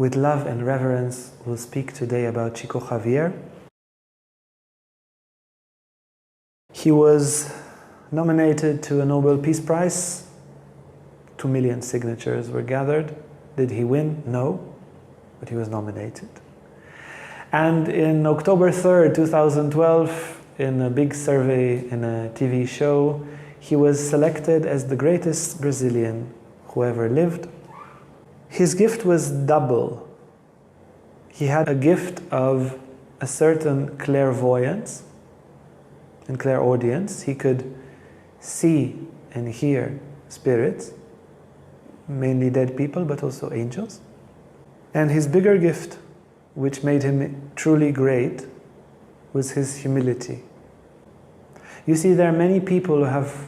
With love and reverence, we'll speak today about Chico Xavier. He was nominated to a Nobel Peace Prize. 2 million signatures were gathered. Did he win? No, but he was nominated. And in October 3rd, 2012, in a big survey in a TV show, he was selected as the greatest Brazilian who ever lived. His gift was double. He had a gift of a certain clairvoyance and clairaudience. He could see and hear spirits, mainly dead people, but also angels. And his bigger gift, which made him truly great, was his humility. You see, there are many people who have,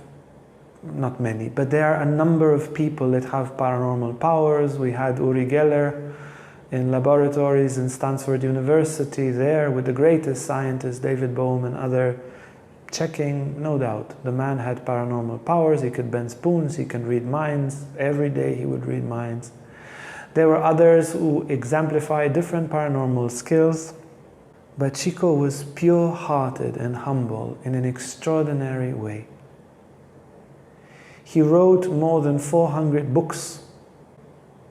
not many, but there are a number of people that have paranormal powers. We had Uriel in laboratories in Stanford University there with the greatest scientists, David Bohm and other, checking, no doubt. The man had paranormal powers. He could bend spoons, he can read minds. Every day he would read minds. There were others who exemplified different paranormal skills, but Chico was pure-hearted and humble in an extraordinary way. He wrote more than 400 books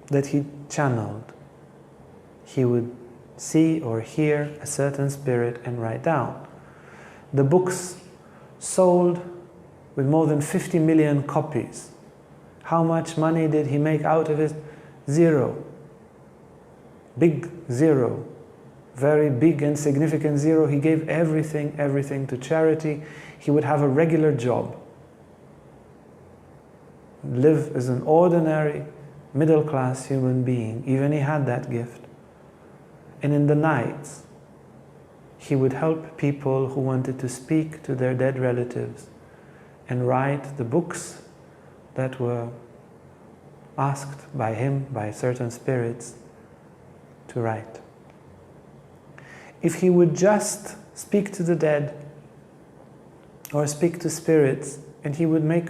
that he channeled. He would see or hear a certain spirit and write down. The books sold with more than 50 million copies. How much money did he make out of it? Zero. Big zero. Very big and significant zero. He gave everything to charity. He would have a regular job. Live as an ordinary, middle-class human being. Even he had that gift. And in the nights, he would help people who wanted to speak to their dead relatives and write the books that were asked by him, by certain spirits, to write. If he would just speak to the dead or speak to spirits and he would make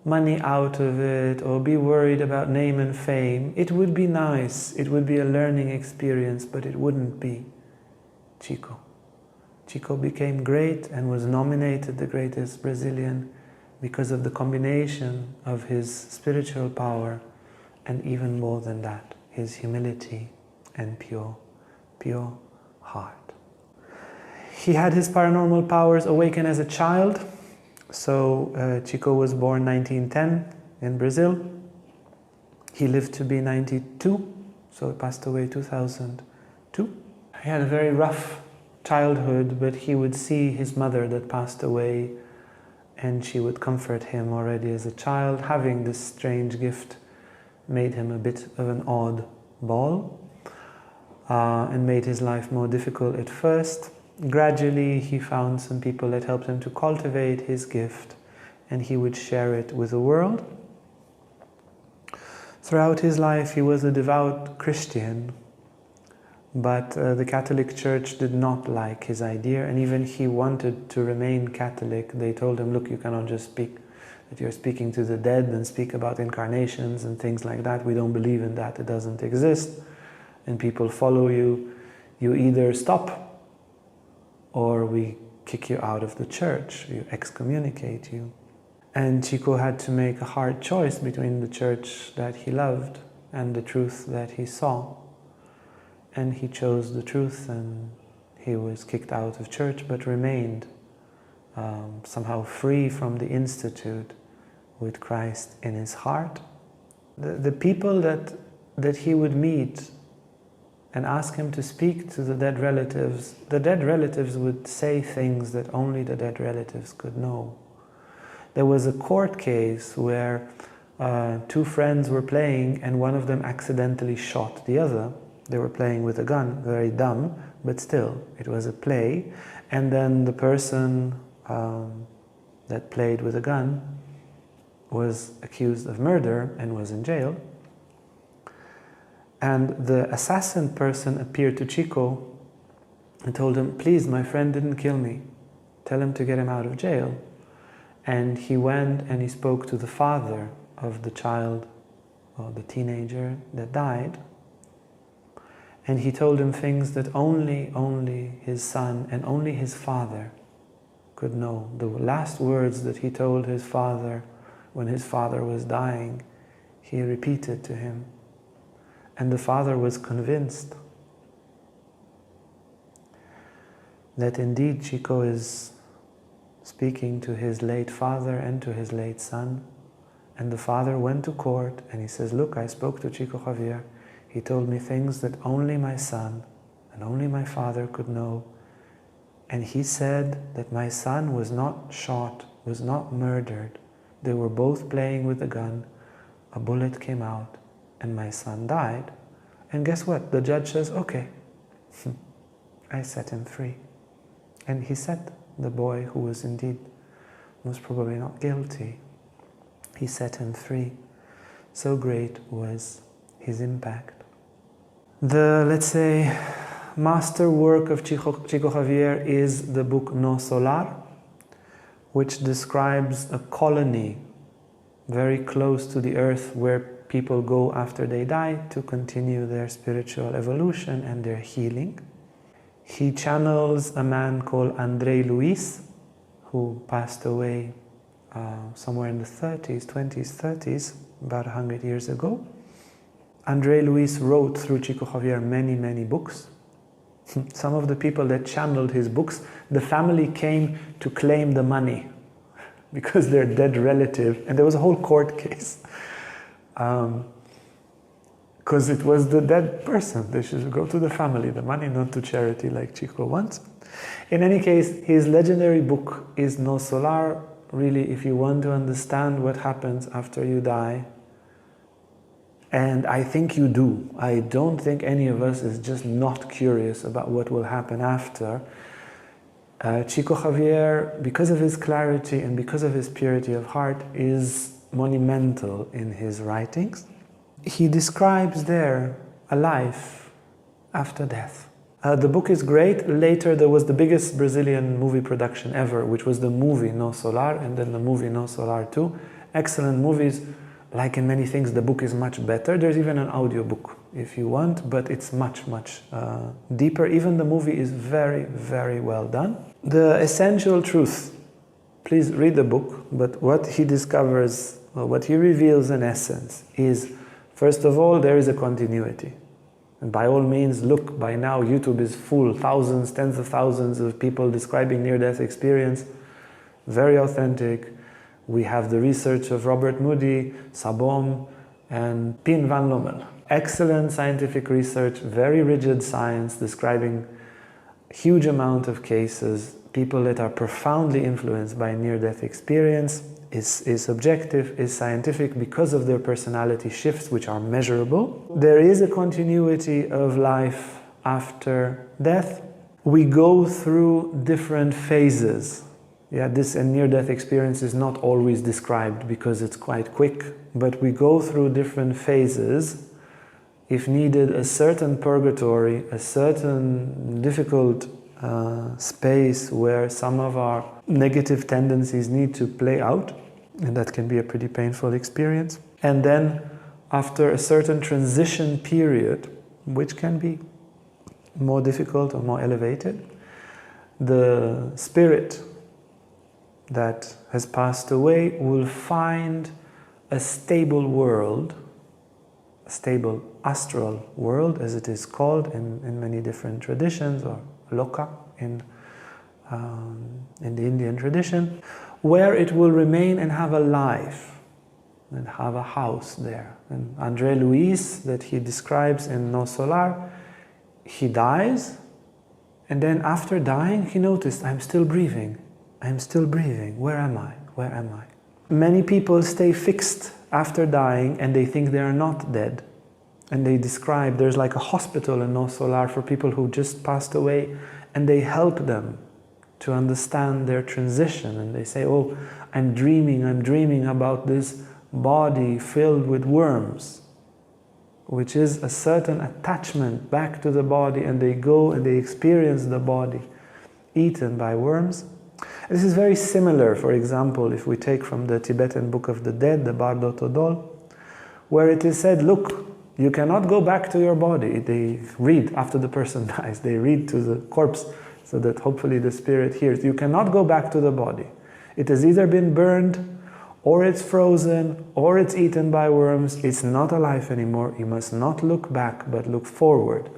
money out of it or be worried about name and fame, it would be nice, it would be a learning experience, but it wouldn't be Chico. Chico became great and was nominated the greatest Brazilian because of the combination of his spiritual power and even more than that, his humility and pure heart. He had his paranormal powers awaken as a child. So Chico was born 1910 in Brazil. He lived to be 92, so he passed away 2002. He had a very rough childhood, but he would see his mother that passed away and she would comfort him already as a child. Having this strange gift made him a bit of an odd ball and made his life more difficult at first. Gradually, he found some people that helped him to cultivate his gift, and he would share it with the world. Throughout his life, he was a devout Christian, but the Catholic Church did not like his idea, and even he wanted to remain Catholic. They told him, look, you cannot just speak that you're speaking to the dead and speak about incarnations and things like that. We don't believe in that. It doesn't exist. And people follow you. You either stop or we kick you out of the church, you excommunicate you. And Chico had to make a hard choice between the church that he loved and the truth that he saw. And he chose the truth, and he was kicked out of church, but remained somehow free from the institute with Christ in his heart. The people that he would meet and ask him to speak to the dead relatives would say things that only the dead relatives could know. There was a court case where two friends were playing and one of them accidentally shot the other. They were playing with a gun, very dumb, but still, it was a play. And then the person that played with a gun was accused of murder and was in jail. And the assassin person appeared to Chico and told him, please, my friend didn't kill me. Tell him to get him out of jail. And he went and he spoke to the father of the child, or the teenager that died. And he told him things that only his son and only his father could know. The last words that he told his father when his father was dying, he repeated to him. And the father was convinced that indeed Chico is speaking to his late father and to his late son. And the father went to court and he says, look, I spoke to Chico Xavier. He told me things that only my son and only my father could know. And he said that my son was not shot, was not murdered. They were both playing with a gun. A bullet came out and my son died. And guess what? The judge says, okay, I set him free. And he set the boy, who was indeed most probably not guilty, he set him free. So great was his impact. The, let's say, master work of Chico Xavier is the book Nosso Lar, which describes a colony very close to the earth where people go after they die to continue their spiritual evolution and their healing. He channels a man called André Luis, who passed away somewhere in the 20s, 30s, about 100 years ago. André Luis wrote through Chico Xavier many books. Some of the people that channeled his books, the family came to claim the money because their dead relative, and there was a whole court case, because it was the dead person. They should go to the family, the money, not to charity like Chico wants. In any case, his legendary book is Nosso Lar. Really, if you want to understand what happens after you die, and I think you do. I don't think any of us is just not curious about what will happen after. Chico Xavier, because of his clarity and because of his purity of heart, is monumental in his writings. He describes there a life after death. The book is great. Later there was the biggest Brazilian movie production ever, which was the movie Nosso Lar, and then the movie Nosso Lar 2. Excellent movies. Like in many things, the book is much better. There's even an audio book if you want, but it's much deeper. Even the movie is very well done. The essential truth, please read the book, but what he discovers, what he reveals in essence is, first of all, there is a continuity. And by all means, look, by now YouTube is full, thousands, tens of thousands of people describing near-death experience, very authentic. We have the research of Robert Moody, Sabom, and Pien van Lommel. Excellent scientific research, very rigid science, describing huge amount of cases, people that are profoundly influenced by near-death experience, is objective, is scientific because of their personality shifts, which are measurable. There is a continuity of life after death. We go through different phases. Yeah, this near-death experience is not always described because it's quite quick, but we go through different phases. If needed, a certain purgatory, a certain difficult space where some of our negative tendencies need to play out, and that can be a pretty painful experience. And then after a certain transition period, which can be more difficult or more elevated, the spirit that has passed away will find a stable world, a stable astral world, as it is called in many different traditions, or loka in the Indian tradition, where it will remain and have a life and have a house there. And André Luis, that he describes in Nosso Lar, he dies, and then after dying he noticed, I'm still breathing. I'm still breathing. Where am I? Where am I? Many people stay fixed after dying and they think they are not dead. And they describe, there's like a hospital in Nosso Lar for people who just passed away, and they help them to understand their transition. And they say, oh, I'm dreaming about this body filled with worms, which is a certain attachment back to the body, and they go and they experience the body eaten by worms. This is very similar, for example, if we take from the Tibetan Book of the Dead, the Bardo Todol, where it is said, look, You cannot go back to your body. They read after the person dies. They read to the corpse so that hopefully the spirit hears. You cannot go back to the body. It has either been burned, or it's frozen, or it's eaten by worms. It's not alive anymore. You must not look back, but look forward.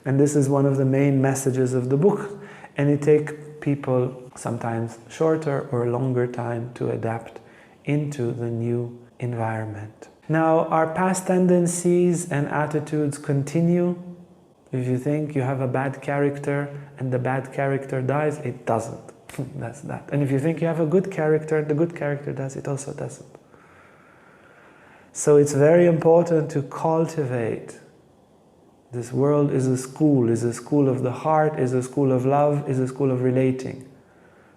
And this is one of the main messages of the book. And it takes people sometimes shorter or longer time to adapt into the new environment. Now, our past tendencies and attitudes continue. If you think you have a bad character and the bad character dies, it doesn't. That's that. And if you think you have a good character, the good character does, it also doesn't. So it's very important to cultivate. This world is a school of the heart, is a school of love, is a school of relating.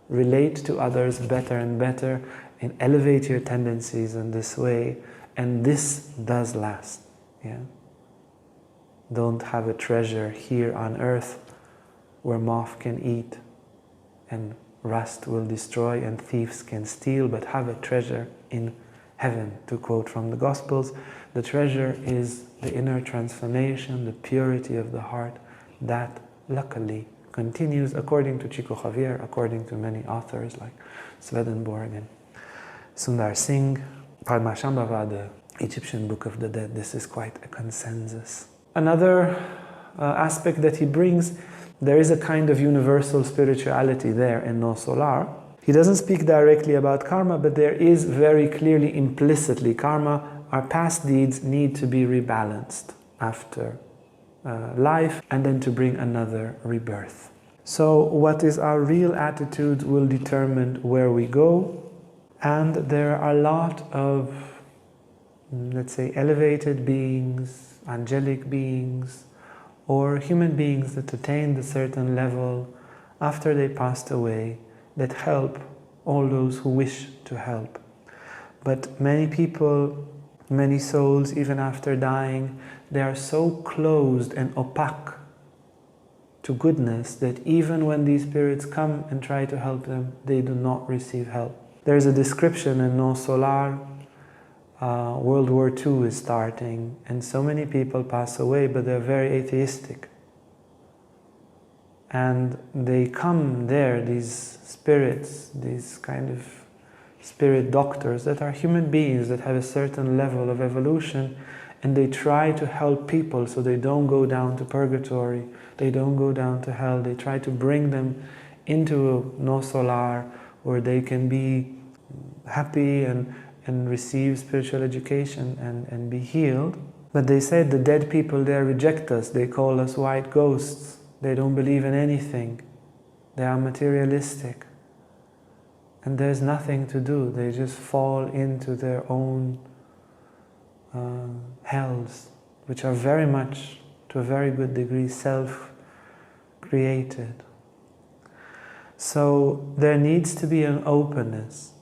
Relate to others better and better and elevate your tendencies in this way. And this does last. Yeah? Don't have a treasure here on earth where moth can eat and rust will destroy and thieves can steal, but have a treasure in heaven. To quote from the Gospels, the treasure is the inner transformation, the purity of the heart that luckily continues according to Chico Xavier, according to many authors like Swedenborg and Sundar Singh, Padmashambhava, the Egyptian Book of the Dead. This is quite a consensus. Another aspect that he brings, there is a kind of universal spirituality there in Nosso Lar. He doesn't speak directly about karma, but there is very clearly, implicitly, karma, our past deeds need to be rebalanced after life and then to bring another rebirth. So what is our real attitude will determine where we go. And there are a lot of, let's say, elevated beings, angelic beings, or human beings that attained a certain level after they passed away that help all those who wish to help. But many people, many souls, even after dying, they are so closed and opaque to goodness that even when these spirits come and try to help them, they do not receive help. There's a description in Nosso Lar, World War II is starting, and so many people pass away, but they're very atheistic. And they come there, these spirits, these kind of spirit doctors that are human beings that have a certain level of evolution, and they try to help people so they don't go down to purgatory, they don't go down to hell. They try to bring them into Nosso Lar where they can be happy and receive spiritual education and be healed. But they said the dead people there reject us. They call us white ghosts. They don't believe in anything. They are materialistic. And there's nothing to do. They just fall into their own hells, which are very much, to a very good degree, self-created. So there needs to be an openness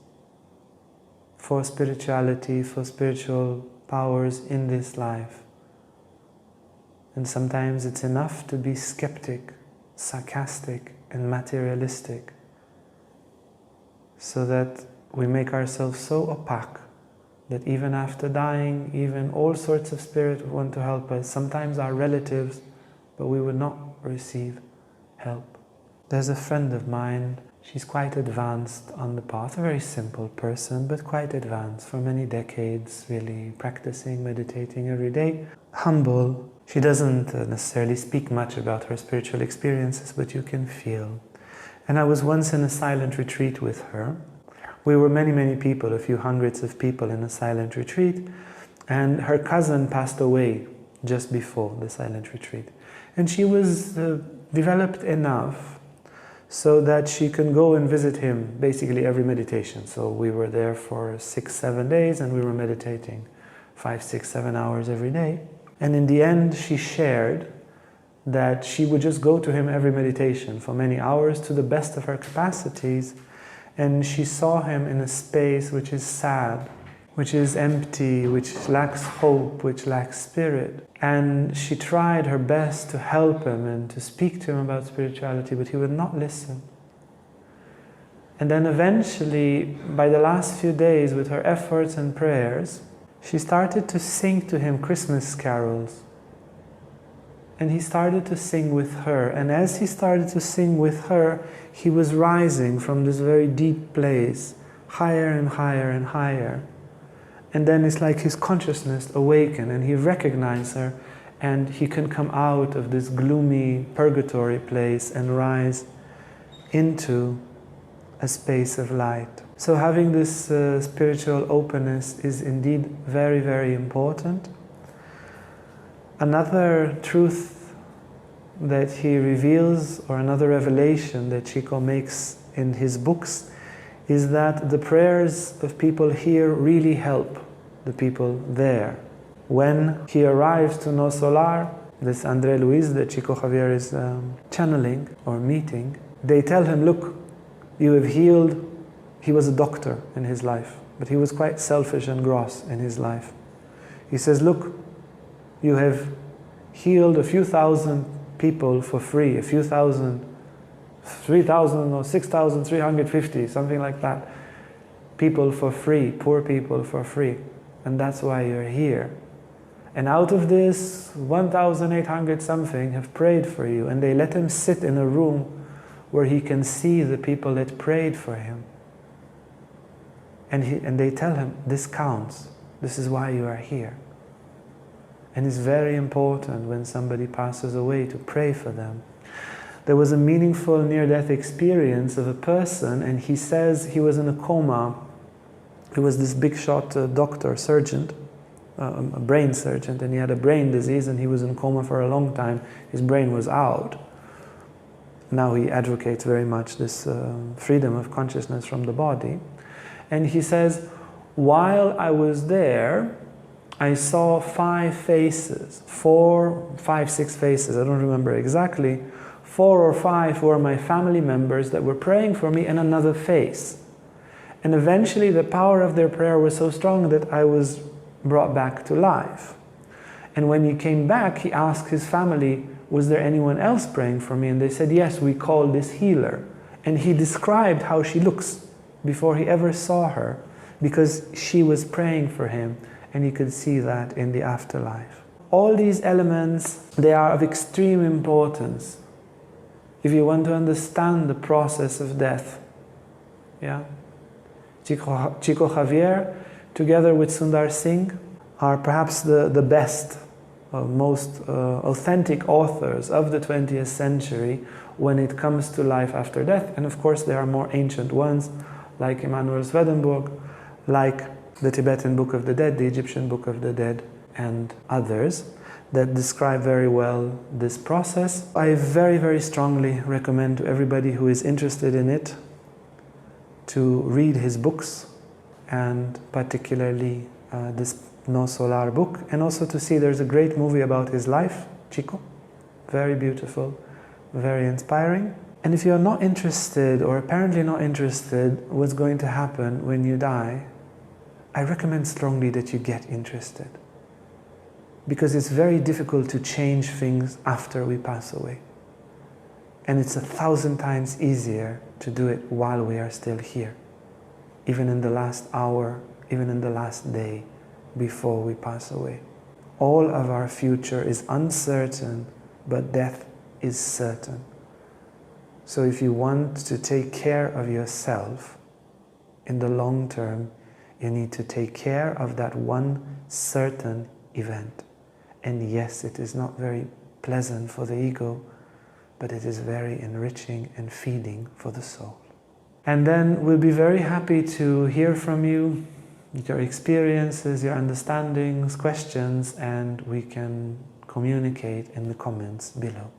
for spirituality, for spiritual powers in this life. And sometimes it's enough to be skeptic, sarcastic, and materialistic, so that we make ourselves so opaque that even after dying, even all sorts of spirits want to help us, sometimes our relatives, but we would not receive help. There's a friend of mine, she's quite advanced on the path, a very simple person, but quite advanced for many decades, really practicing, meditating every day, humble. She doesn't necessarily speak much about her spiritual experiences, but you can feel. And I was once in a silent retreat with her. We were many, many people, a few hundreds of people in a silent retreat, and her cousin passed away just before the silent retreat. And she was developed enough so that she can go and visit him basically every meditation. So we were there for 6-7 days and we were meditating 5-6-7 hours every day. And in the end she shared that she would just go to him every meditation for many hours to the best of her capacities, and she saw him in a space which is sad, which is empty, which lacks hope, which lacks spirit. And she tried her best to help him and to speak to him about spirituality, but he would not listen. And then eventually, by the last few days, with her efforts and prayers, she started to sing to him Christmas carols. And he started to sing with her. And as he started to sing with her, he was rising from this very deep place, higher and higher and higher. And then it's like his consciousness awakened and he recognized her, and he can come out of this gloomy purgatory place and rise into a space of light. So having this spiritual openness is indeed very, very important. Another truth that he reveals, or another revelation that Chico makes in his books, is that the prayers of people here really help the people there. When he arrives to Nosso Lar, this André Luis that Chico Xavier is channeling or meeting, they tell him, look, you have healed. He was a doctor in his life, but he was quite selfish and gross in his life. He says, look, you have healed a few thousand people for free, a few thousand, 3,000 or 6,350, something like that. People for free, poor people for free. And that's why you're here. And out of this, 1,800 something have prayed for you. And they let him sit in a room where he can see the people that prayed for him. And they tell him, this counts. This is why you are here. And it's very important when somebody passes away to pray for them. There was a meaningful near-death experience of a person, and he says he was in a coma. He was this big-shot doctor, surgeon, a brain surgeon, and he had a brain disease, and he was in coma for a long time. His brain was out. Now he advocates very much this freedom of consciousness from the body. And he says, while I was there, I saw 5 faces, 4, 5, 6 faces, I don't remember exactly. 4 or 5 were my family members that were praying for me, and another face. And eventually the power of their prayer was so strong that I was brought back to life. And when he came back, he asked his family, was there anyone else praying for me? And they said, yes, we call this healer. And he described how she looks before he ever saw her, because she was praying for him, and he could see that in the afterlife. All these elements, they are of extreme importance if you want to understand the process of death. Yeah? Chico Xavier, together with Sundar Singh, are perhaps the best, most authentic authors of the 20th century when it comes to life after death. And of course there are more ancient ones, like Emanuel Swedenborg, like the Tibetan Book of the Dead, the Egyptian Book of the Dead, and others that describe very well this process. I very, very strongly recommend to everybody who is interested in it to read his books, and particularly this Nosso Lar book, and also to see there's a great movie about his life, Chico. Very beautiful, very inspiring. And if you're not interested, or apparently not interested, what's going to happen when you die, I recommend strongly that you get interested. Because it's very difficult to change things after we pass away. And it's 1,000 times easier to do it while we are still here. Even in the last hour, even in the last day before we pass away. All of our future is uncertain, but death is certain. So if you want to take care of yourself in the long term, you need to take care of that one certain event. And yes, it is not very pleasant for the ego, but it is very enriching and feeding for the soul. And then we'll be very happy to hear from you, your experiences, your understandings, questions, and we can communicate in the comments below.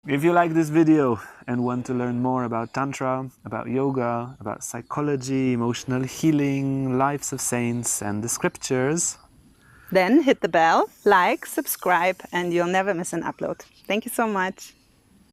If you like this video and want to learn more about Tantra, about yoga, about psychology, emotional healing, lives of saints, and the scriptures, then hit the bell, like, subscribe, and you'll never miss an upload. Thank you so much.